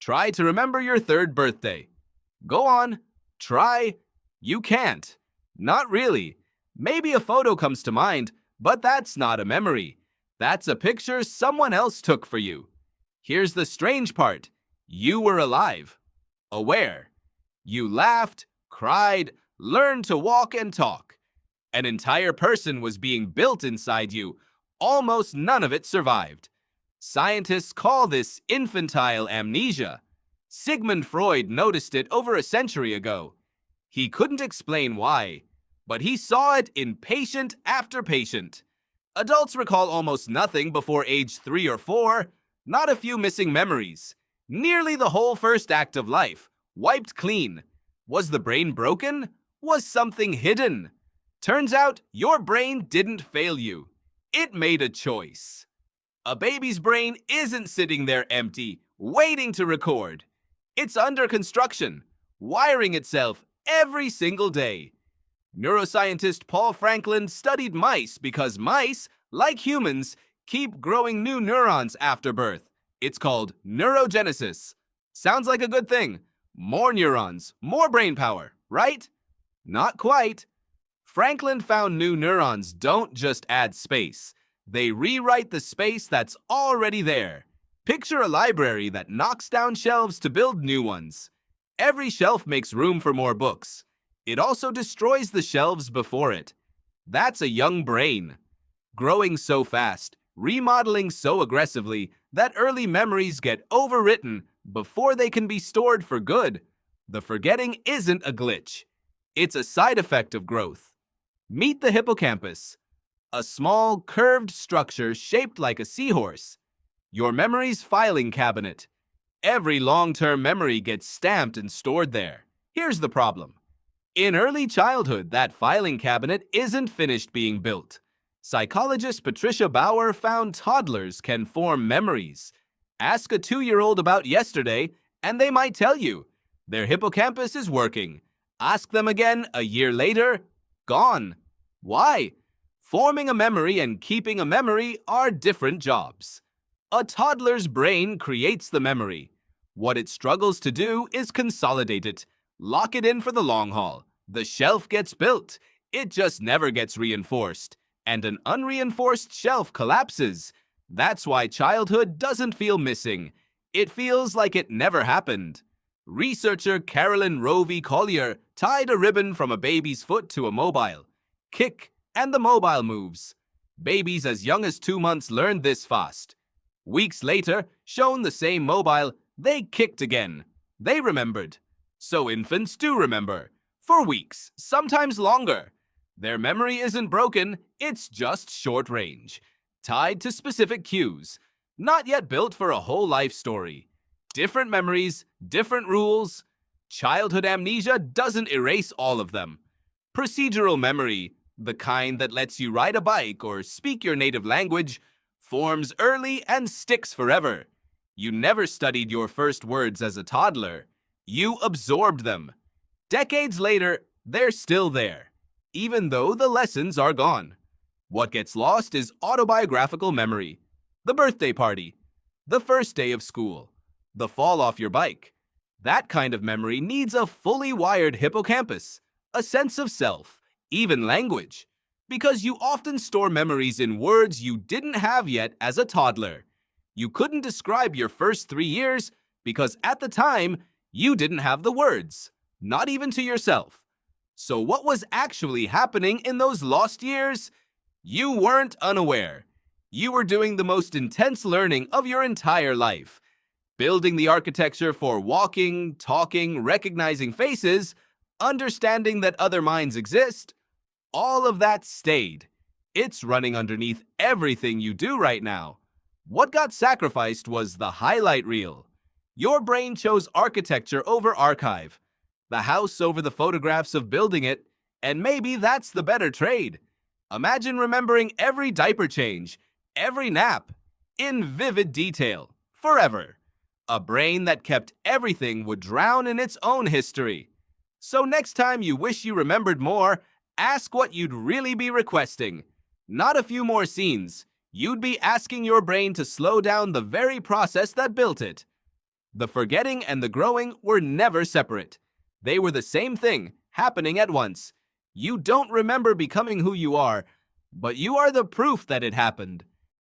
Try to remember your third birthday. Go on, try. You can't. Not really. Maybe a photo comes to mind, but that's not a memory. That's a picture someone else took for you. Here's the strange part. You were alive. Aware. You laughed, cried, learned to walk and talk. An entire person was being built inside you. Almost none of it survived. Scientists call this infantile amnesia. Sigmund Freud noticed it over a century ago. He couldn't explain why, but he saw it in patient after patient. Adults recall almost nothing before age 3 or 4, not a few missing memories. Nearly the whole first act of life, wiped clean. Was the brain broken? Was something hidden? Turns out your brain didn't fail you. It made a choice. A baby's brain isn't sitting there empty, waiting to record. It's under construction, wiring itself every single day. Neuroscientist Paul Franklin studied mice because mice, like humans, keep growing new neurons after birth. It's called neurogenesis. Sounds like a good thing. More neurons, more brain power, right? Not quite. Franklin found new neurons don't just add space. They rewrite the space that's already there. Picture a library that knocks down shelves to build new ones. Every shelf makes room for more books. It also destroys the shelves before it. That's a young brain. Growing so fast, remodeling so aggressively that early memories get overwritten before they can be stored for good. The forgetting isn't a glitch. It's a side effect of growth. Meet the hippocampus, a small, curved structure shaped like a seahorse. Your memory's filing cabinet. Every long-term memory gets stamped and stored there. Here's the problem. In early childhood, that filing cabinet isn't finished being built. Psychologist Patricia Bauer found toddlers can form memories. Ask a 2-year-old about yesterday, and they might tell you. Their hippocampus is working. Ask them again a year later, gone. Why? Forming a memory and keeping a memory are different jobs. A toddler's brain creates the memory. What it struggles to do is consolidate it, lock it in for the long haul. The shelf gets built. It just never gets reinforced. And an unreinforced shelf collapses. That's why childhood doesn't feel missing. It feels like it never happened. Researcher Carolyn Rovey Collier tied a ribbon from a baby's foot to a mobile. Kick, and the mobile moves. Babies as young as 2 months learned this fast. Weeks later, shown the same mobile, they kicked again. They remembered. So infants do remember. For weeks, sometimes longer. Their memory isn't broken, it's just short range. Tied to specific cues. Not yet built for a whole life story. Different memories, different rules. Childhood amnesia doesn't erase all of them. Procedural memory, the kind that lets you ride a bike or speak your native language, forms early and sticks forever. You never studied your first words as a toddler. You absorbed them. Decades later, they're still there, even though the lessons are gone. What gets lost is autobiographical memory. The birthday party, the first day of school, the fall off your bike. That kind of memory needs a fully wired hippocampus, a sense of self, even language, because you often store memories in words you didn't have yet as a toddler. You couldn't describe your first 3 years because at the time, you didn't have the words, not even to yourself. So what was actually happening in those lost years? You weren't unaware. You were doing the most intense learning of your entire life, building the architecture for walking, talking, recognizing faces, understanding that other minds exist. All of that stayed. It's running underneath everything you do right now. What got sacrificed was the highlight reel. Your brain chose architecture over archive, the house over the photographs of building it, and maybe that's the better trade. Imagine remembering every diaper change, every nap, in vivid detail, forever. A brain that kept everything would drown in its own history. So next time you wish you remembered more, ask what you'd really be requesting. Not a few more scenes. You'd be asking your brain to slow down the very process that built it. The forgetting and the growing were never separate. They were the same thing, happening at once. You don't remember becoming who you are, but you are the proof that it happened.